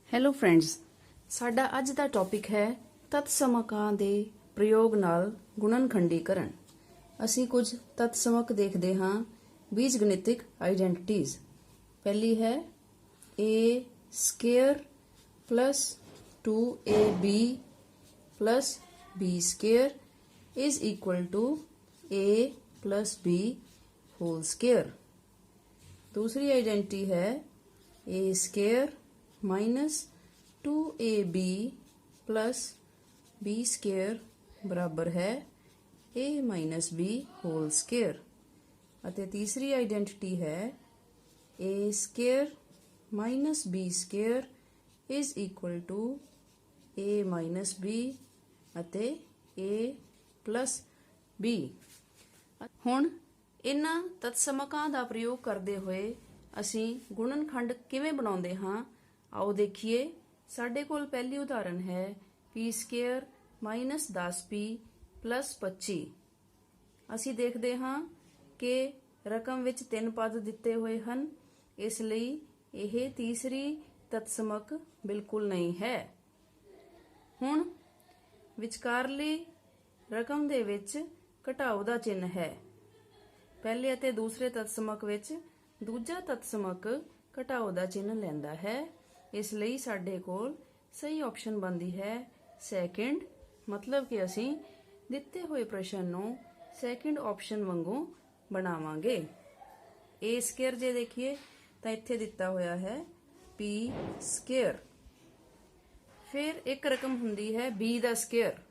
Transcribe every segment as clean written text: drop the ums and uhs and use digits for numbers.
Hello friends, ਸਾਡਾ ਅੱਜ ਦਾ topic ਹੈ ਤਤਸਮਕਾਂ ਦੇ ਪ੍ਰਯੋਗ ਨਾਲ ਗੁਣਨਖੰਡੀਕਰਨ। ਅਸੀਂ ਕੁਝ ਤਤਸਮਕ ਦੇਖਦੇ ਹਾਂ, ਬੀਜਗਣਿਤਿਕ ਆਈਡੈਂਟੀਜ਼। ਪਹਿਲੀ ਹੈ a square plus 2ab plus b square is equal to a plus b whole square. दूसरी आइडेंटिटी है a square minus 2ab plus b square बराबर है a माइनस b होल स्क्वायर। अते तीसरी आइडेंटिटी है a square minus b square is equal to a माइनस b अते a प्लस b। हुण इन्हां तत्समकां दा प्रयोग करते हुए ਅਸੀਂ ਗੁਣਨਖੰਡ ਕਿਵੇਂ ਬਣਾਉਂਦੇ ਹਾਂ, ਆਓ ਦੇਖੀਏ। ਸਾਡੇ ਕੋਲ ਪਹਿਲੀ ਉਦਾਹਰਨ ਹੈ p square minus 10p plus 25। ਅਸੀਂ ਦੇਖਦੇ ਹਾਂ ਕਿ ਰਕਮ ਵਿੱਚ 3 ਪਦ ਦਿੱਤੇ ਹੋਏ ਹਨ, ਇਸ ਲਈ ਇਹ ਤੀਸਰੀ ਤਤਸਮਕ ਬਿਲਕੁਲ ਨਹੀਂ ਹੈ। ਹੁਣ ਵਿਚਕਾਰਲੀ ਰਕਮ ਦੇ ਵਿੱਚ ਘਟਾਓ ਦਾ ਚਿੰਨ੍ਹ ਹੈ। ਪਹਿਲੇ ਅਤੇ ਦੂਸਰੇ ਤਤਸਮਕ ਵਿੱਚ ਦੂਜਾ ਤਤਸਮਕ ਘਟਾਓ ਦਾ ਚਿੰਨ੍ਹ ਲੈਂਦਾ ਹੈ, ਇਸ ਲਈ ਸਾਡੇ ਕੋਲ ਸਹੀ ਆਪਸ਼ਨ ਬਣਦੀ ਹੈ ਸੈਕਿੰਡ। ਮਤਲਬ ਕਿ ਅਸੀਂ ਦਿੱਤੇ ਹੋਏ ਪ੍ਰਸ਼ਨ ਨੂੰ ਸੈਕਿੰਡ ਆਪਸ਼ਨ ਵਾਂਗੂ ਬਣਾਵਾਂਗੇ। a ਸਕੁਏਅਰ ਜੇ ਦੇਖੀਏ ਤਾਂ ਇੱਥੇ ਦਿੱਤਾ ਹੋਇਆ ਹੈ p ਸਕੁਏਅਰ। ਫਿਰ ਇੱਕ ਰਕਮ ਹੁੰਦੀ ਹੈ b ਦਾ ਸਕੁਏਅਰ।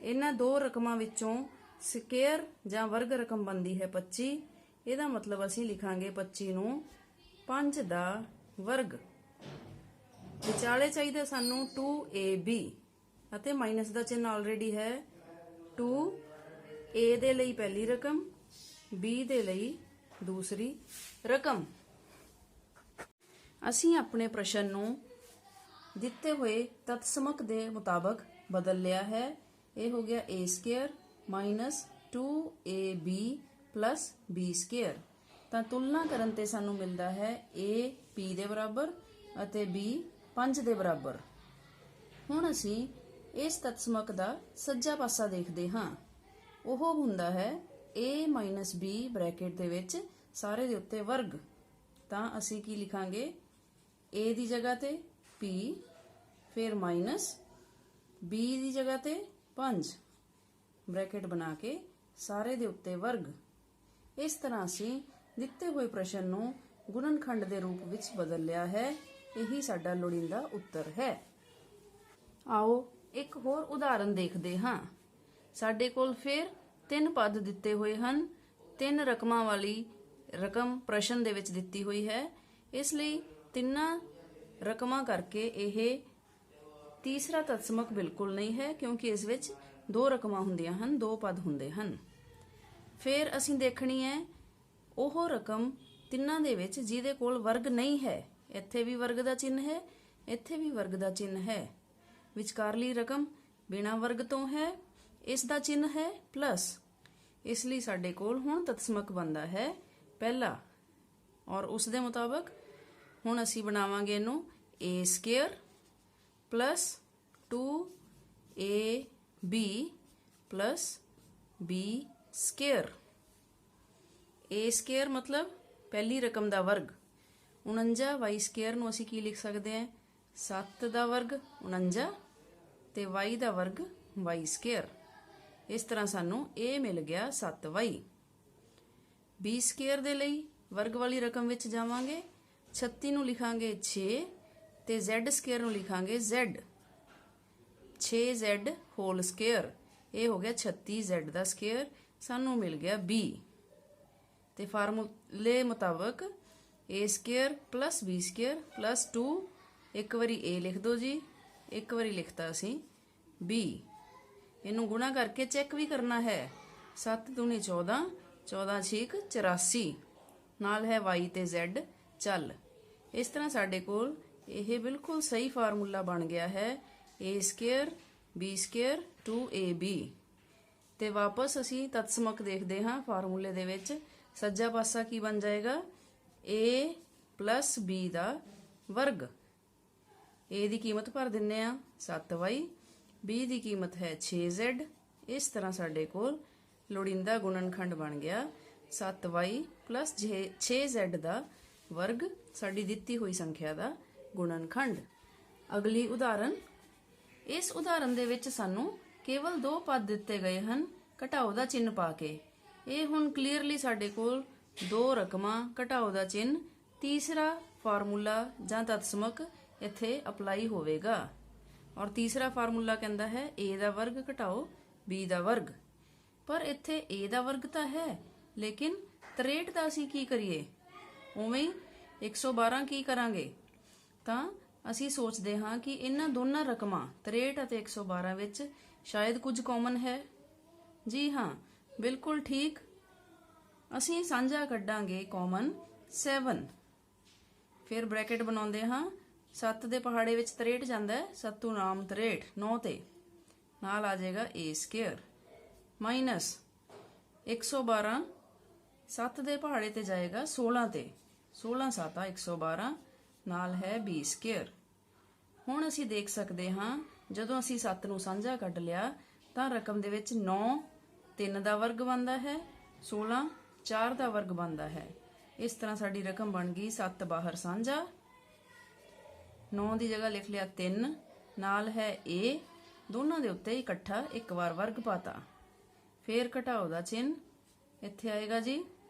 ਇਹਨਾਂ ਦੋ ਰਕਮਾਂ ਵਿੱਚੋਂ ਸਕੁਏਅਰ ਜਾਂ ਵਰਗ ਰਕਮ ਬਣਦੀ ਹੈ 25। ਇਹਦਾ ਮਤਲਬ ਅਸੀਂ ਲਿਖਾਂਗੇ 25 ਨੂੰ 5 ਦਾ ਵਰਗ। ਵਿਚਾਲੇ ਚਾਹੀਦਾ ਸਾਨੂੰ 2ab ਅਤੇ ਮਾਈਨਸ ਦਾ ਚਿੰਨ੍ਹ ਆਲਰੇਡੀ ਹੈ। 2a ਦੇ ਲਈ ਪਹਿਲੀ ਰਕਮ, b ਦੇ ਲਈ ਦੂਸਰੀ ਰਕਮ। ਅਸੀਂ ਆਪਣੇ ਪ੍ਰਸ਼ਨ ਨੂੰ ਦਿੱਤੇ ਹੋਏ ਤਤਸਮਕ ਦੇ ਮੁਤਾਬਕ ਬਦਲ ਲਿਆ ਹੈ। ਇਹ ਹੋ ਗਿਆ a square minus 2ab plus b square. ਤਾਂ ਤੁਲਨਾ ਕਰਨ ਤੇ ਸਾਨੂੰ ਮਿਲਦਾ ਹੈ a p ਦੇ ਬਰਾਬਰ ਅਤੇ b 5 ਦੇ ਬਰਾਬਰ। ਹੁਣ ਅਸੀਂ ਇਸ ਤਤਸਮਕ ਦਾ ਸੱਜਾ ਪਾਸਾ ਦੇਖਦੇ ਹਾਂ। ਉਹ ਹੁੰਦਾ ਹੈ a ਮਾਈਨਸ b ਬ੍ਰੈਕਟ ਦੇ ਵਿੱਚ ਸਾਰੇ ਦੇ ਉੱਤੇ ਵਰਗ। ਤਾਂ ਅਸੀਂ ਕੀ ਲਿਖਾਂਗੇ, a ਦੀ ਜਗ੍ਹਾ ਤੇ p, ਫਿਰ ਮਾਈਨਸ b ਦੀ ਜਗ੍ਹਾ ਤੇ 5 ਬ੍ਰੈਕਟ ਬਣਾ ਕੇ ਸਾਰੇ ਦੇ ਉੱਤੇ ਵਰਗ। ਇਸ ਤਰ੍ਹਾਂ ਅਸੀਂ ਦਿੱਤੇ ਹੋਏ ਪ੍ਰਸ਼ਨ ਨੂੰ ਗੁਣਨਖੰਡ ਦੇ ਰੂਪ ਵਿੱਚ ਬਦਲ ਲਿਆ ਹੈ। ਇਹੀ ਸਾਡਾ ਲੋੜੀਂਦਾ ਉੱਤਰ ਹੈ। ਆਓ ਇੱਕ ਹੋਰ ਉਦਾਹਰਨ ਦੇਖਦੇ ਹਾਂ। ਸਾਡੇ ਕੋਲ ਫਿਰ 3 ਪਦ ਦਿੱਤੇ ਹੋਏ ਹਨ। 3 ਰਕਮਾਂ ਵਾਲੀ ਰਕਮ ਪ੍ਰਸ਼ਨ ਦੇ ਵਿੱਚ ਦਿੱਤੀ ਹੋਈ ਹੈ, ਇਸ ਲਈ ਤਿੰਨਾਂ ਰਕਮਾਂ ਕਰਕੇ ਇਹ ਤੀਸਰਾ ਤਤਸਮਕ ਬਿਲਕੁਲ ਨਹੀਂ ਹੈ, ਕਿਉਂਕਿ ਇਸ ਵਿੱਚ 2 ਰਕਮਾਂ ਹੁੰਦੀਆਂ ਹਨ, 2 ਪਦ ਹੁੰਦੇ ਹਨ। ਫਿਰ ਅਸੀਂ ਦੇਖਣੀ ਹੈ ਉਹ ਰਕਮ ਤਿੰਨਾਂ ਦੇ ਵਿੱਚ ਜਿਹਦੇ ਕੋਲ ਵਰਗ ਨਹੀਂ ਹੈ। ਇੱਥੇ ਵੀ ਵਰਗ ਦਾ ਚਿੰਨ੍ਹ ਹੈ, ਇੱਥੇ ਵੀ ਵਰਗ ਦਾ ਚਿੰਨ੍ਹ ਹੈ। ਵਿਚਕਾਰਲੀ ਰਕਮ ਬਿਨਾਂ ਵਰਗ ਤੋਂ ਹੈ, ਇਸ ਦਾ ਚਿੰਨ੍ਹ ਹੈ ਪਲੱਸ। ਇਸ ਲਈ ਸਾਡੇ ਕੋਲ ਹੁਣ ਤਤਸਮਕ ਬਣਦਾ ਹੈ ਪਹਿਲਾ, ਔਰ ਉਸ ਦੇ ਮੁਤਾਬਕ ਹੁਣ ਅਸੀਂ ਬਣਾਵਾਂਗੇ ਇਹਨੂੰ a square plus 2ab plus b square. a square ਮਤਲਬ ਪਹਿਲੀ ਰਕਮ ਦਾ ਵਰਗ। 49y ਸਕੁਏਅਰ ਨੂੰ ਅਸੀਂ ਕੀ ਲਿਖ ਸਕਦੇ ਹਾਂ, 7 ਦਾ ਵਰਗ 49 ਤੇ y ਦਾ ਵਰਗ y ਸਕੁਏਅਰ। ਇਸ ਤਰ੍ਹਾਂ ਸਾਨੂੰ a ਮਿਲ ਗਿਆ 7y। b ਸਕੁਏਅਰ ਦੇ ਲਈ ਵਰਗ ਵਾਲੀ ਰਕਮ ਵਿੱਚ ਜਾਵਾਂਗੇ। 36 ਨੂੰ ਲਿਖਾਂਗੇ 6 ਤੇ z ਸਕੁਏਅਰ ਨੂੰ ਲਿਖਾਂਗੇ z। 6z ਹੋਲ ਸਕੁਏਅਰ, ਇਹ ਹੋ ਗਿਆ 36z ਦਾ ਸਕੁਏਅਰ। ਸਾਨੂੰ ਮਿਲ ਗਿਆ b। ਤੇ ਫਾਰਮੂਲੇ ਮੁਤਾਬਕ a square plus b square plus 2, ਇੱਕ ਵਾਰੀ a ਲਿਖ ਦੋ ਜੀ, ਇੱਕ ਵਾਰੀ ਲਿਖਤਾ ਅਸੀਂ b। ਇਹਨੂੰ ਗੁਣਾ ਕਰਕੇ ਚੈੱਕ ਵੀ ਕਰਨਾ ਹੈ। 7 ਦੂਣੀ 14, 14 ਛੀਕ 84, ਨਾਲ ਹੈ y ਤੇ z ਚੱਲ। ਇਸ ਤਰ੍ਹਾਂ ਸਾਡੇ ਕੋਲ ਇਹ ਬਿਲਕੁਲ ਸਹੀ ਫਾਰਮੂਲਾ ਬਣ ਗਿਆ ਹੈ a square b square 2ab। ਤੇ ਵਾਪਸ ਅਸੀਂ ਤਤਸਮਕ ਦੇਖਦੇ ਹਾਂ। ਫਾਰਮੂਲੇ ਦੇ ਵਿੱਚ ਸੱਜਾ ਪਾਸਾ ਕੀ ਬਣ ਜਾਏਗਾ, a plus b ਦਾ ਵਰਗ। a ਦੀ ਕੀਮਤ ਭਰ ਦਿੰਨੇ ਆ 7y, b ਦੀ ਕੀਮਤ ਹੈ 6z। ਇਸ ਤਰ੍ਹਾਂ ਸਾਡੇ ਕੋਲ ਲੋੜੀਂਦਾ ਗੁਣਨਖੰਡ ਬਣ ਗਿਆ 7y plus 6z ਦਾ ਵਰਗ, ਸਾਡੀ ਦਿੱਤੀ ਹੋਈ ਸੰਖਿਆ ਦਾ ਗੁਣਨਖੰਡ। ਅਗਲੀ ਉਦਾਹਰਨ। ਇਸ ਉਦਾਹਰਨ ਦੇ ਵਿੱਚ ਸਾਨੂੰ ਕੇਵਲ ਦੋ ਪਦ ਦਿੱਤੇ ਗਏ ਹਨ ਘਟਾਓ ਦਾ ਚਿੰਨ੍ਹ ਪਾ ਕੇ। ਇਹ ਹੁਣ ਕਲੀਅਰਲੀ ਸਾਡੇ ਕੋਲ ਦੋ ਰਕਮਾਂ, ਘਟਾਓ ਦਾ ਚਿੰਨ੍ਹ, ਤੀਸਰਾ ਫਾਰਮੂਲਾ ਜਾਂ ਤਤਸਮਕ ਇੱਥੇ ਅਪਲਾਈ ਹੋਵੇਗਾ। ਔਰ ਤੀਸਰਾ ਫਾਰਮੂਲਾ ਕਹਿੰਦਾ ਹੈ a ਦਾ ਵਰਗ ਘਟਾਓ b ਦਾ ਵਰਗ। ਪਰ ਇੱਥੇ a ਦਾ ਵਰਗ ਤਾਂ ਹੈ, ਲੇਕਿਨ 63 ਦਾ ਅਸੀਂ ਕੀ ਕਰੀਏ? ਉਵੇਂ ਹੀ 112 ਕੀ ਕਰਾਂਗੇ? ਤਾਂ ਅਸੀਂ ਸੋਚਦੇ ਹਾਂ ਕਿ ਇਹਨਾਂ ਦੋਨਾਂ ਰਕਮਾਂ 63 ਅਤੇ 112 ਵਿੱਚ ਸ਼ਾਇਦ ਕੁਝ ਕਾਮਨ ਹੈ। ਜੀ ਹਾਂ, ਬਿਲਕੁਲ ਠੀਕ। ਅਸੀਂ ਸਾਂਝਾ ਕੱਢਾਂਗੇ ਕਾਮਨ 7। ਫਿਰ ਬ੍ਰੈਕਟ ਬਣਾਉਂਦੇ ਹਾਂ। 7 ਦੇ ਪਹਾੜੇ ਵਿੱਚ 63 ਜਾਂਦਾ ਹੈ, 7 ਨਾਮ 63, 9 ਤੇ ਨਾਲ ਆ ਜਾਏਗਾ a ਸਕੁਅਰ ਮਾਈਨਸ 112, 7 ਦੇ ਪਹਾੜੇ ਤੇ ਜਾਏਗਾ 16 ਤੇ, 16 7 112 ਨਾਲ ਹੈ b ਸਕੁਅਰ। ਹੁਣ ਅਸੀਂ ਦੇਖ ਸਕਦੇ ਹਾਂ ਜਦੋਂ ਅਸੀਂ 7 ਨੂੰ ਸਾਂਝਾ ਕੱਢ ਲਿਆ ਤਾਂ ਰਕਮ ਦੇ ਵਿੱਚ 9 3 ਦਾ ਵਰਗ ਬਣਦਾ ਹੈ, 16 4 ਦਾ ਵਰਗ ਬਣਦਾ ਹੈ। ਇਸ ਤਰ੍ਹਾਂ ਸਾਡੀ ਰਕਮ ਬਣ ਗਈ 7 ਬਾਹਰ ਸਾਂਝਾ, 9 ਦੀ ਜਗ੍ਹਾ ਲਿਖ ਲਿਆ 3, ਨਾਲ ਹੈ a, ਦੋਨਾਂ ਦੇ ਉੱਤੇ ਇਕੱਠਾ ਇੱਕ ਵਾਰ ਵਰਗ ਪਾਤਾ। ਫੇਰ ਘਟਾਓ ਦਾ ਚਿੰਨ੍ਹ ਇੱਥੇ ਆਏਗਾ ਜੀ।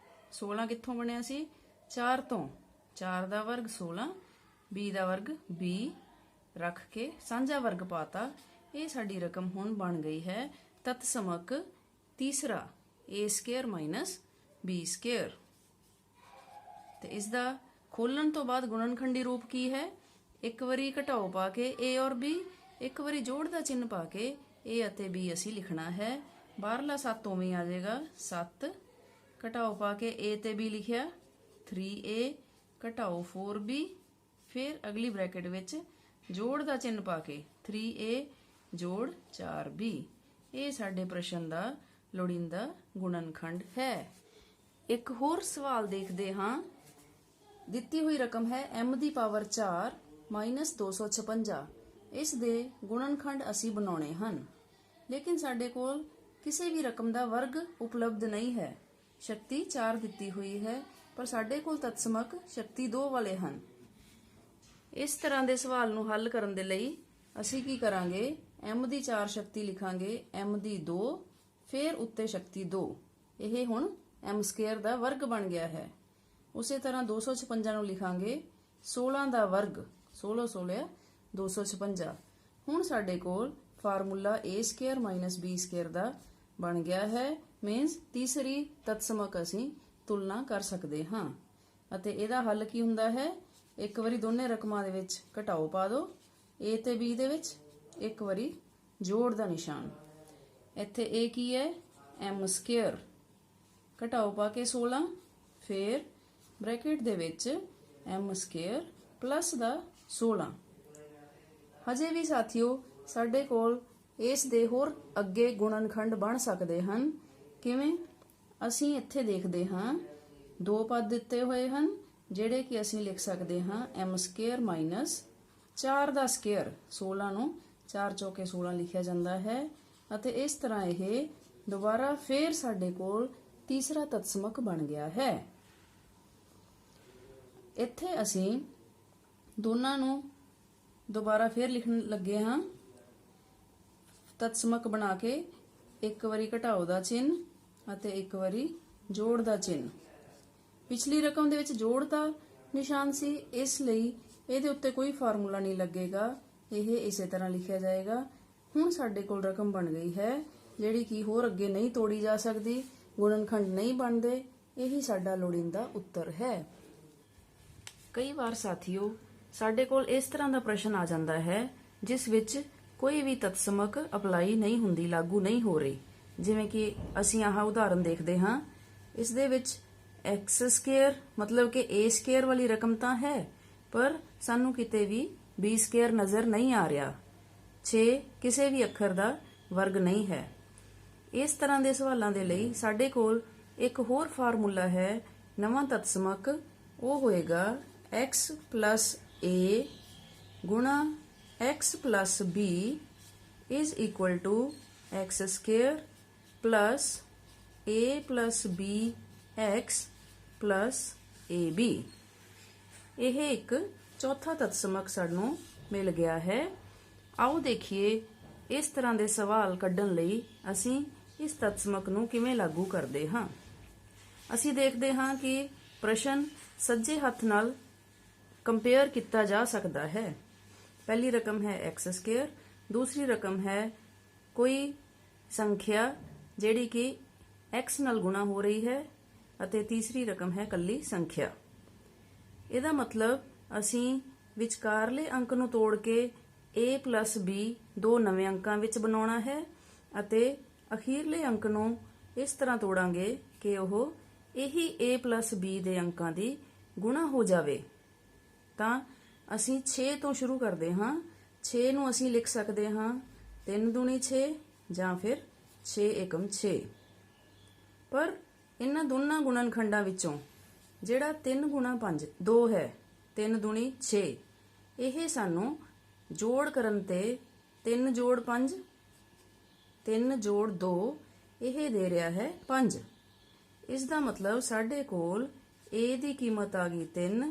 16 ਕਿੱਥੋਂ ਬਣਿਆ ਸੀ? 4 ਤੋਂ, 4 ਦਾ ਵਰਗ 16, b ਦਾ ਵਰਗ b ਰੱਖ ਕੇ ਸਾਂਝਾ ਵਰਗ ਪਾਤਾ। ਇਹ ਸਾਡੀ ਰਕਮ ਹੁਣ ਬਣ ਗਈ ਹੈ ਤਤਸਮਕ ਤੀਸਰਾ a square minus b square. ਤੇ ਇਸ ਦਾ ਖੋਲਣ ਤੋਂ ਬਾਅਦ ਗੁਣਨਖੰਡੀ ਰੂਪ ਕੀ ਹੈ? ਇੱਕ ਵਾਰੀ ਘਟਾਓ ਪਾ ਕੇ a ਔਰ b, ਇੱਕ ਵਾਰੀ ਜੋੜ ਦਾ ਚਿੰਨ੍ਹ ਪਾ ਕੇ a ਅਤੇ b ਅਸੀਂ ਲਿਖਣਾ ਹੈ। ਬਾਹਰਲਾ 7 ਉਵੇਂ ਆ ਜਾਏਗਾ 7, ਘਟਾਓ ਪਾ ਕੇ a ਤੇ b ਲਿਖਿਆ 3a, ਘਟਾਓ 4b, ਫਿਰ ਅਗਲੀ ਬ੍ਰੈਕਟ ਵਿੱਚ ਜੋੜ ਦਾ ਚਿੰਨ੍ਹ ਪਾ ਕੇ 3a ਜੋੜ 4b। ਇਹ ਸਾਡੇ ਪ੍ਰਸ਼ਨ ਦਾ ਲੋੜੀਂਦਾ ਗੁਣਨਖੰਡ ਹੈ। ਇੱਕ ਹੋਰ ਸਵਾਲ ਦੇਖਦੇ ਹਾਂ। ਦਿੱਤੀ ਹੋਈ ਰਕਮ ਹੈ m ਦੀ ਪਾਵਰ 4 ਮਾਈਨਸ 256। ਇਸ ਦੇ ਗੁਣਨਖੰਡ ਅਸੀਂ ਬਣਾਉਣੇ ਹਨ, ਲੇਕਿਨ ਸਾਡੇ ਕੋਲ ਕਿਸੇ ਵੀ ਰਕਮ ਦਾ ਵਰਗ ਉਪਲਬਧ ਨਹੀਂ ਹੈ। ਸ਼ਕਤੀ 4 ਦਿੱਤੀ ਹੋਈ ਹੈ, ਪਰ ਸਾਡੇ ਕੋਲ ਤਤਸਮਕ ਸ਼ਕਤੀ 2 ਵਾਲੇ ਹਨ। ਇਸ ਤਰ੍ਹਾਂ ਦੇ ਸਵਾਲ ਨੂੰ ਹੱਲ ਕਰਨ ਦੇ ਲਈ ਅਸੀਂ ਕੀ ਕਰਾਂਗੇ? m ਦੀ 4 ਸ਼ਕਤੀ ਲਿਖਾਂਗੇ, m ਦੀ 2, ਫਿਰ ਉੱਤੇ ਸ਼ਕਤੀ 2। ਇਹ ਹੁਣ m ਸਕੁਅਰ ਦਾ ਵਰਗ ਬਣ ਗਿਆ ਹੈ। ਉਸੇ ਤਰ੍ਹਾਂ 256 ਨੂੰ ਲਿਖਾਂਗੇ 16 ਦਾ ਵਰਗ, 16 16 256। ਹੁਣ ਸਾਡੇ ਕੋਲ formula a square minus b square ਦਾ ਬਣ ਗਿਆ ਹੈ। ਮੀਨਸ ਤੀਸਰੀ ਤਤਸਮਕ ਅਸੀਂ ਤੁਲਨਾ ਕਰ ਸਕਦੇ ਹਾਂ। ਅਤੇ ਇਹਦਾ ਹੱਲ ਕੀ ਹੁੰਦਾ ਹੈ? ਇੱਕ ਵਾਰੀ ਦੋਨੇ ਰਕਮਾਂ ਦੇ ਵਿੱਚ ਘਟਾਓ ਪਾ ਦਿਓ, a ਤੇ b ਦੇ ਵਿੱਚ, ਇੱਕ ਵਾਰੀ ਜੋੜ ਦਾ ਨਿਸ਼ਾਨ। ਇੱਥੇ a ਕੀ ਹੈ? m ਸਕੁਅਰ, ਘਟਾਓ ਪਾ ਕੇ 16, ਫਿਰ ਬ੍ਰੈਕਟ ਦੇ ਵਿੱਚ m ਸਕੁਅਰ ਪਲੱਸ ਦਾ 16। ਹਜੇ ਵੀ ਸਾਥੀਓ ਸਾਡੇ ਕੋਲ ਇਸ ਦੇ ਹੋਰ ਅੱਗੇ ਗੁਣਨਖੰਡ ਬਣ ਸਕਦੇ ਹਨ। ਕਿਵੇਂ? ਅਸੀਂ ਇੱਥੇ ਦੇਖਦੇ ਹਾਂ ਦੋ ਪਦ ਦਿੱਤੇ ਹੋਏ ਹਨ ਜਿਹੜੇ ਕਿ ਅਸੀਂ ਲਿਖ ਸਕਦੇ ਹਾਂ m ਸਕੁਅਰ ਮਾਈਨਸ 4 ਦਾ ਸਕੁਅਰ। 16 ਨੂੰ 4 ਚੌਕੇ 16 ਲਿਖਿਆ ਜਾਂਦਾ ਹੈ। ਅਤੇ ਇਸ ਤਰ੍ਹਾਂ ਇਹ ਦੁਬਾਰਾ ਫੇਰ ਸਾਡੇ ਕੋਲ ਤੀਸਰਾ ਤਤਸਮਕ ਬਣ ਗਿਆ ਹੈ। ਇੱਥੇ ਅਸੀਂ ਦੋਨਾਂ ਨੂੰ ਦੁਬਾਰਾ ਫੇਰ ਲਿਖਣ ਲੱਗੇ ਹਾਂ। ਤਤਸਮਕ ਬਣਾ ਕੇ ਇੱਕ ਵਾਰੀ ਘਟਾਓ ਦਾ ਚਿੰਨ੍ਹ ਅਤੇ ਇੱਕ ਵਾਰੀ ਜੋੜ ਦਾ ਚਿੰਨ੍ਹ। ਪਿਛਲੀ ਰਕਮ ਦੇ ਵਿੱਚ ਜੋੜ ਦਾ ਨਿਸ਼ਾਨ ਸੀ, ਇਸ ਲਈ ਇਹਦੇ ਉੱਤੇ ਕੋਈ ਫਾਰਮੂਲਾ ਨਹੀਂ ਲੱਗੇਗਾ, ਇਹ ਇਸੇ ਤਰ੍ਹਾਂ ਲਿਖਿਆ ਜਾਏਗਾ। ਹੁਣ ਸਾਡੇ ਕੋਲ ਰਕਮ ਬਣ ਗਈ ਹੈ ਜਿਹੜੀ ਕਿ ਹੋਰ ਅੱਗੇ ਨਹੀਂ ਤੋੜੀ ਜਾ ਸਕਦੀ, ਗੁਣਨਖੰਡ ਨਹੀਂ ਬਣਦੇ। ਇਹੀ ਸਾਡਾ ਲੋੜੀਂਦਾ ਉੱਤਰ ਹੈ। ਕਈ ਵਾਰ ਸਾਥੀਓ ਸਾਡੇ ਕੋਲ ਇਸ ਤਰ੍ਹਾਂ ਦਾ ਪ੍ਰਸ਼ਨ ਆ ਜਾਂਦਾ ਹੈ ਜਿਸ ਵਿੱਚ ਕੋਈ ਵੀ ਤਤਸਮਕ ਅਪਲਾਈ ਨਹੀਂ ਹੁੰਦੀ, ਲਾਗੂ ਨਹੀਂ ਹੋ ਰਹੀ। ਜਿਵੇਂ ਕਿ ਅਸੀਂ ਆਹ ਉਦਾਹਰਨ ਦੇਖਦੇ ਹਾਂ। ਇਸ ਦੇ ਵਿੱਚ x ਸਕੁਅਰ ਮਤਲਬ ਕਿ a ਸਕੁਅਰ ਵਾਲੀ ਰਕਮ ਤਾਂ ਹੈ, ਪਰ ਸਾਨੂੰ ਕਿਤੇ ਵੀ b ਸਕੁਅਰ ਨਜ਼ਰ ਨਹੀਂ ਆ ਰਿਹਾ। 6 ਕਿਸੇ ਵੀ ਅੱਖਰ ਦਾ ਵਰਗ ਨਹੀਂ ਹੈ। ਇਸ ਤਰ੍ਹਾਂ ਦੇ ਸਵਾਲਾਂ ਦੇ ਲਈ ਸਾਡੇ ਕੋਲ ਇੱਕ ਹੋਰ ਫਾਰਮੂਲਾ ਹੈ ਨਵਾਂ ਤਤਸਮਕ। ਉਹ ਹੋਏਗਾ x plus a ਗੁਣਾ x plus b is equal to x square plus a plus b x plus ab। ਇਹ ਇੱਕ ਚੌਥਾ ਤਤਸਮਕ ਸਾਨੂੰ ਮਿਲ ਗਿਆ ਹੈ। ਆਓ ਦੇਖੀਏ ਇਸ ਤਰ੍ਹਾਂ ਦੇ ਸਵਾਲ ਕੱਢਣ ਲਈ ਅਸੀਂ ਇਸ ਤਤਸਮਕ ਨੂੰ ਕਿਵੇਂ ਲਾਗੂ ਕਰਦੇ ਹਾਂ। ਅਸੀਂ ਦੇਖਦੇ ਹਾਂ ਕਿ ਪ੍ਰਸ਼ਨ ਸੱਜੇ ਹੱਥ ਨਾਲ ਕੰਪੇਅਰ ਕੀਤਾ ਜਾ ਸਕਦਾ ਹੈ। ਪਹਿਲੀ ਰਕਮ ਹੈ x ਸਕੁਅਰ, ਦੂਸਰੀ ਰਕਮ ਹੈ ਕੋਈ ਸੰਖਿਆ ਜਿਹੜੀ ਕਿ x ਨਾਲ ਗੁਣਾ ਹੋ ਰਹੀ ਹੈ ਅਤੇ ਤੀਸਰੀ ਰਕਮ ਹੈ ਕੱਲੀ ਸੰਖਿਆ। ਇਹਦਾ ਮਤਲਬ ਅਸੀਂ ਵਿਚਕਾਰਲੇ ਅੰਕ ਨੂੰ ਤੋੜ ਕੇ a plus b ਦੋ ਨਵੇਂ ਅੰਕਾਂ ਵਿੱਚ ਬਣਾਉਣਾ ਹੈ ਅਤੇ ਅਖੀਰਲੇ ਅੰਕ ਨੂੰ ਇਸ ਤਰ੍ਹਾਂ ਤੋੜਾਂਗੇ ਕਿ ਉਹ ਇਹੀ a plus b ਦੇ ਅੰਕਾਂ ਦੀ ਗੁਣਾ ਹੋ ਜਾਵੇ। ਤਾਂ ਅਸੀਂ 6 ਤੋਂ ਸ਼ੁਰੂ ਕਰਦੇ ਹਾਂ। 6 ਨੂੰ ਅਸੀਂ ਲਿਖ ਸਕਦੇ ਹਾਂ 3 ਦੂਣੀ 6 ਜਾਂ ਫਿਰ 6 ਏਕਮ 6। ਪਰ ਇਹਨਾਂ ਦੋਨਾਂ ਗੁਣਨਖੰਡਾਂ ਵਿੱਚੋਂ ਜਿਹੜਾ 3 ਗੁਣਾ 5 2 ਹੈ, 3 ਦੂਣੀ 6, ਇਹ ਸਾਨੂੰ ਜੋੜ ਕਰਨ ਤੇ 3 ਜੋੜ 5 3 ਜੋੜ 2 ਇਹ ਦੇ ਰਿਹਾ ਹੈ 5। ਇਸ ਦਾ ਮਤਲਬ ਸਾਡੇ ਕੋਲ a ਦੀ ਕੀਮਤ ਆ ਗਈ 3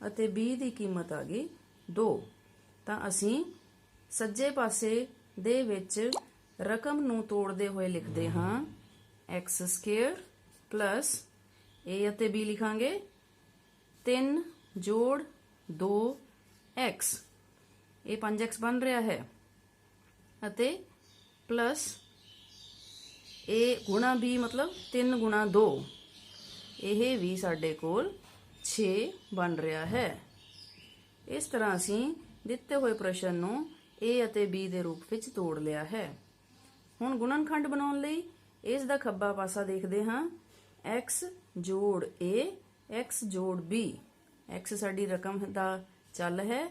ਅਤੇ b ਦੀ ਕੀਮਤ ਆ ਗਈ 2। ਤਾਂ ਅਸੀਂ ਸੱਜੇ ਪਾਸੇ ਦੇ ਵਿੱਚ ਰਕਮ ਨੂੰ ਤੋੜਦੇ ਹੋਏ ਲਿਖਦੇ ਹਾਂ x ਸਕੁਅਰ ਪਲਸ a ਅਤੇ b ਲਿਖਾਂਗੇ 3 ਜੋੜ 2x, ਇਹ 5x ਬਣ ਰਿਹਾ ਹੈ ਅਤੇ ਪਲਸ a ਗੁਣਾ b ਮਤਲਬ 3 ਗੁਣਾ 2, ਇਹ ਵੀ ਸਾਡੇ ਕੋਲ 6 ਬਣ ਰਿਹਾ ਹੈ। ਇਸ ਤਰ੍ਹਾਂ ਅਸੀਂ ਦਿੱਤੇ ਹੋਏ ਪ੍ਰਸ਼ਨ ਨੂੰ a ਅਤੇ b ਦੇ ਰੂਪ ਵਿੱਚ ਤੋੜ ਲਿਆ ਹੈ। ਹੁਣ ਗੁਣਨਖੰਡ ਬਣਾਉਣ ਲਈ ਇਸ ਦਾ ਖੱਬਾ ਪਾਸਾ ਦੇਖਦੇ ਹਾਂ। x ਜੋੜ a x ਜੋੜ b। x ਸਾਡੀ ਰਕਮ ਦਾ ਚੱਲ ਹੈ,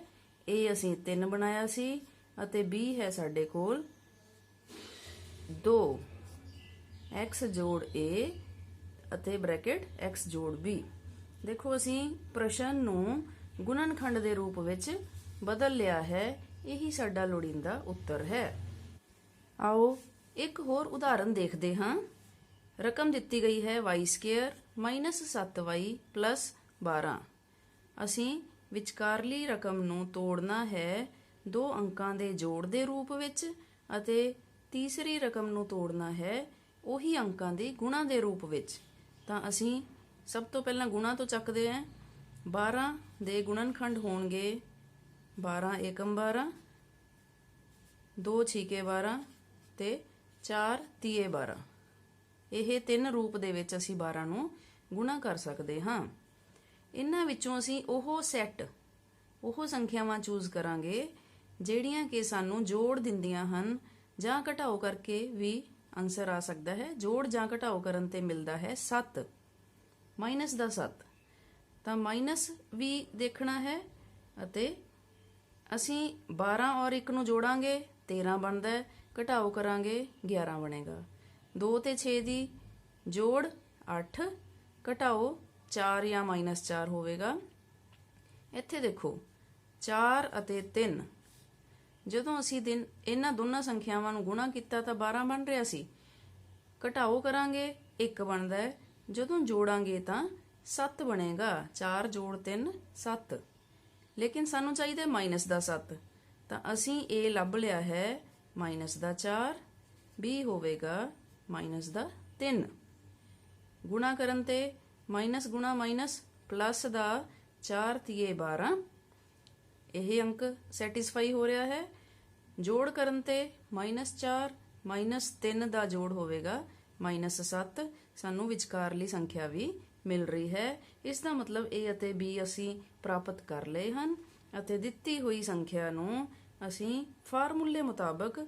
a ਅਸੀਂ 3 ਬਣਾਇਆ ਸੀ ਅਤੇ b ਹੈ ਸਾਡੇ ਕੋਲ 2। x ਜੋੜ a ਅਤੇ ਬ੍ਰੈਕਟ x ਜੋੜ b। ਦੇਖੋ ਅਸੀਂ ਪ੍ਰਸ਼ਨ ਨੂੰ ਗੁਣਨਖੰਡ ਦੇ ਰੂਪ ਵਿੱਚ ਬਦਲ ਲਿਆ ਹੈ। ਇਹੀ ਸਾਡਾ ਲੋੜੀਂਦਾ ਉੱਤਰ ਹੈ। ਆਓ ਇੱਕ ਹੋਰ ਉਦਾਹਰਨ ਦੇਖਦੇ ਹਾਂ। ਰਕਮ ਦਿੱਤੀ ਗਈ ਹੈ y square minus 7y plus 12। ਅਸੀਂ ਵਿਚਕਾਰਲੀ ਰਕਮ ਨੂੰ ਤੋੜਨਾ ਹੈ ਦੋ ਅੰਕਾਂ ਦੇ ਜੋੜ ਦੇ ਰੂਪ ਵਿੱਚ ਅਤੇ ਤੀਸਰੀ ਰਕਮ ਨੂੰ ਤੋੜਨਾ ਹੈ ਉਹੀ ਅੰਕਾਂ ਦੀ ਗੁਣਾ ਦੇ ਰੂਪ ਵਿੱਚ। ਤਾਂ ਅਸੀਂ ਸਭ ਤੋਂ ਪਹਿਲਾਂ ਗੁਣਾ ਤੋਂ ਚੱਕਦੇ ਹਾਂ। 12 ਦੇ ਗੁਣਨਖੰਡ ਹੋਣਗੇ 12 ਏਕਮ 12, 2 ਛੀਕੇ 12 ਤੇ 4 ਤੀਏ 12। ਇਹ ਤਿੰਨ ਰੂਪ ਦੇ ਵਿੱਚ ਅਸੀਂ 12 ਨੂੰ ਗੁਣਾ ਕਰ ਸਕਦੇ ਹਾਂ। ਇਹਨਾਂ ਵਿੱਚੋਂ ਅਸੀਂ ਉਹ ਸੈੱਟ ਉਹ ਸੰਖਿਆਵਾਂ ਚੂਜ਼ ਕਰਾਂਗੇ ਜਿਹੜੀਆਂ ਕਿ ਸਾਨੂੰ ਜੋੜ ਦਿੰਦੀਆਂ ਹਨ ਜਾਂ ਘਟਾਓ ਕਰਕੇ ਵੀ ਆਨਸਰ ਆ ਸਕਦਾ ਹੈ। ਜੋੜ ਜਾਂ ਘਟਾਓ ਕਰਨ ਤੇ ਮਿਲਦਾ ਹੈ 7 ਮਾਈਨਸ ਦਾ 7। ਤਾਂ ਮਾਈਨਸ ਵੀ ਦੇਖਣਾ ਹੈ ਅਤੇ ਅਸੀਂ 12 ਔਰ 1 ਨੂੰ ਜੋੜਾਂਗੇ 13 ਬਣਦਾ ਹੈ, ਘਟਾਓ ਕਰਾਂਗੇ 11 ਬਣੇਗਾ। 2 ਤੇ 6 ਦੀ ਜੋੜ 8, ਘਟਾਓ 4 ਜਾਂ ਮਾਈਨਸ 4 ਹੋਵੇਗਾ। ਇੱਥੇ ਦੇਖੋ 4 ਅਤੇ 3, ਜਦੋਂ ਅਸੀਂ ਇਹਨਾਂ ਦੋਨਾਂ ਸੰਖਿਆਵਾਂ ਨੂੰ ਗੁਣਾ ਕੀਤਾ ਤਾਂ 12 ਬਣ ਰਿਹਾ ਸੀ। ਘਟਾਓ ਕਰਾਂਗੇ 1 ਬਣਦਾ ਹੈ, ਜਦੋਂ ਜੋੜਾਂਗੇ ਤਾਂ 7 ਬਣੇਗਾ। 4 ਜੋੜ 3 7। ਲੇਕਿਨ ਸਾਨੂੰ ਚਾਹੀਦਾ ਮਾਈਨਸ ਦਾ 7, ਤਾਂ ਅਸੀਂ a ਲੱਭ ਲਿਆ ਹੈ ਮਾਈਨਸ ਦਾ 4, b ਹੋਵੇਗਾ ਮਾਈਨਸ ਦਾ 3। ਗੁਣਾ ਕਰਨ ਤੇ ਮਾਈਨਸ ਗੁਣਾ ਮਾਈਨਸ ਪਲੱਸ ਦਾ 4 ਤੀਏ 12, ਇਹ ਅੰਕ ਸੈਟੀਸਫਾਈ ਹੋ ਰਿਹਾ ਹੈ। ਜੋੜ ਕਰਨ ਤੇ -4 -3 ਦਾ ਜੋੜ ਹੋਵੇਗਾ -7। ਸਾਨੂੰ ਵਿਚਕਾਰਲੀ ਸੰਖਿਆ ਵੀ ਮਿਲ ਰਹੀ ਹੈ। ਇਸ ਦਾ ਮਤਲਬ a ਅਤੇ b ਅਸੀਂ ਪ੍ਰਾਪਤ ਕਰ ਲਏ ਹਨ ਅਤੇ ਦਿੱਤੀ ਹੋਈ ਸੰਖਿਆ ਨੂੰ ਅਸੀਂ ਫਾਰਮੂਲੇ ਮੁਤਾਬਕ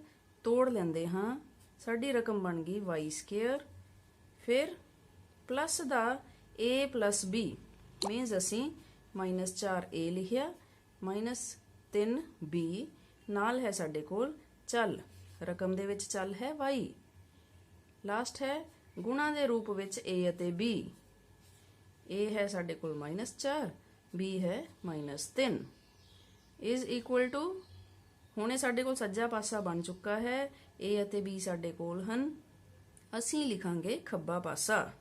ਤੋੜ ਲੈਂਦੇ ਹਾਂ। ਸਾਡੀ ਰਕਮ ਬਣ ਗਈ y ਸਕੁਅਰ, ਫਿਰ plus the a plus b means ਅਸੀਂ -4a ਲਿਖਿਆ -3b, ਨਾਲ ਹੈ ਸਾਡੇ ਕੋਲ ਚੱਲ, ਰਕਮ ਦੇ ਵਿੱਚ ਚੱਲ ਹੈ y। ਲਾਸਟ ਹੈ ਗੁਣਾ ਦੇ ਰੂਪ ਵਿੱਚ a ਅਤੇ b। a ਹੈ ਸਾਡੇ ਕੋਲ -4, b ਹੈ -3 ਇਜ਼ ਇਕੁਅਲ ਟੂ ਹੁਣ ਇਹ ਸਾਡੇ ਕੋਲ ਸੱਜਾ ਪਾਸਾ ਬਣ ਚੁੱਕਾ ਹੈ। A ਅਤੇ B ਸਾਡੇ ਕੋਲ ਹਨ। ਅਸੀਂ ਲਿਖਾਂਗੇ ਖੱਬਾ ਪਾਸਾ।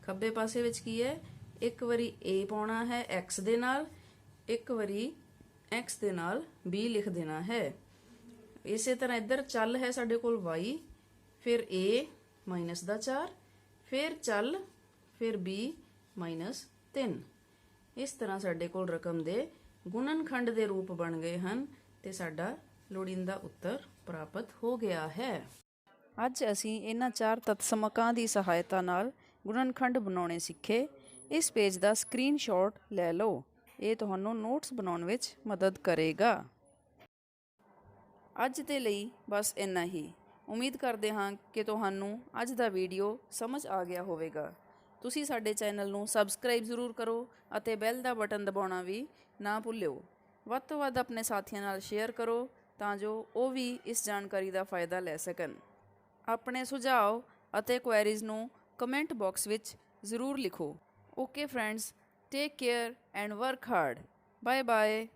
ਖੱਬੇ ਪਾਸੇ ਵਿੱਚ ਕੀ ਹੈ, ਇੱਕ ਵਾਰੀ A ਪਾਉਣਾ ਹੈ x ਦੇ ਨਾਲ, ਇੱਕ ਵਾਰੀ x ਦੇ ਨਾਲ B ਲਿਖ ਦੇਣਾ ਹੈ। ਇਸੇ ਤਰ੍ਹਾਂ ਇੱਧਰ ਚੱਲ ਹੈ ਸਾਡੇ ਕੋਲ y, ਫਿਰ A ਮਾਈਨਸ ਦਾ 4, ਫਿਰ ਚੱਲ, ਫਿਰ B ਮਾਈਨਸ 3। ਇਸ ਤਰ੍ਹਾਂ ਸਾਡੇ ਕੋਲ ਰਕਮ ਦੇ ਗੁਣਨਖੰਡ ਦੇ ਰੂਪ ਬਣ ਗਏ ਹਨ ਤੇ ਸਾਡਾ ਲੋੜੀਂਦਾ ਉੱਤਰ ਪ੍ਰਾਪਤ ਹੋ ਗਿਆ ਹੈ। ਅੱਜ ਅਸੀਂ ਇਹਨਾਂ 4 ਤਤਸਮਕਾਂ ਦੀ ਸਹਾਇਤਾ ਨਾਲ ਗੁਣਨਖੰਡ ਬਣਾਉਣੇ ਸਿੱਖੇ। ਇਸ ਪੇਜ ਦਾ ਸਕਰੀਨਸ਼ਾਟ ਲੈ ਲਓ, ਇਹ ਤੁਹਾਨੂੰ ਨੋਟਸ ਬਣਾਉਣ ਵਿੱਚ ਮਦਦ ਕਰੇਗਾ। ਅੱਜ ਦੇ ਲਈ ਬਸ ਇੰਨਾ ਹੀ। ਉਮੀਦ ਕਰਦੇ ਹਾਂ ਕਿ ਤੁਹਾਨੂੰ ਅੱਜ ਦਾ ਵੀਡੀਓ ਸਮਝ ਆ ਗਿਆ ਹੋਵੇਗਾ। ਤੁਸੀਂ ਸਾਡੇ ਚੈਨਲ ਨੂੰ ਸਬਸਕ੍ਰਾਈਬ ਜ਼ਰੂਰ ਕਰੋ ਅਤੇ ਬੈਲ ਦਾ ਬਟਨ ਦਬਾਉਣਾ ਵੀ ਨਾ ਭੁੱਲਿਓ। ਵੱਧ ਤੋਂ ਵੱਧ ਆਪਣੇ ਸਾਥੀਆਂ ਨਾਲ ਸ਼ੇਅਰ ਕਰੋ ਤਾਂ ਜੋ ਉਹ ਵੀ ਇਸ ਜਾਣਕਾਰੀ ਦਾ ਫਾਇਦਾ ਲੈ ਸਕਣ। ਆਪਣੇ ਸੁਝਾਅ ਅਤੇ ਕੁਐਰੀਜ਼ ਨੂੰ ਕਮੈਂਟ ਬਾਕਸ ਵਿੱਚ ਜ਼ਰੂਰ ਲਿਖੋ। Okay friends, take care and work hard. Bye bye.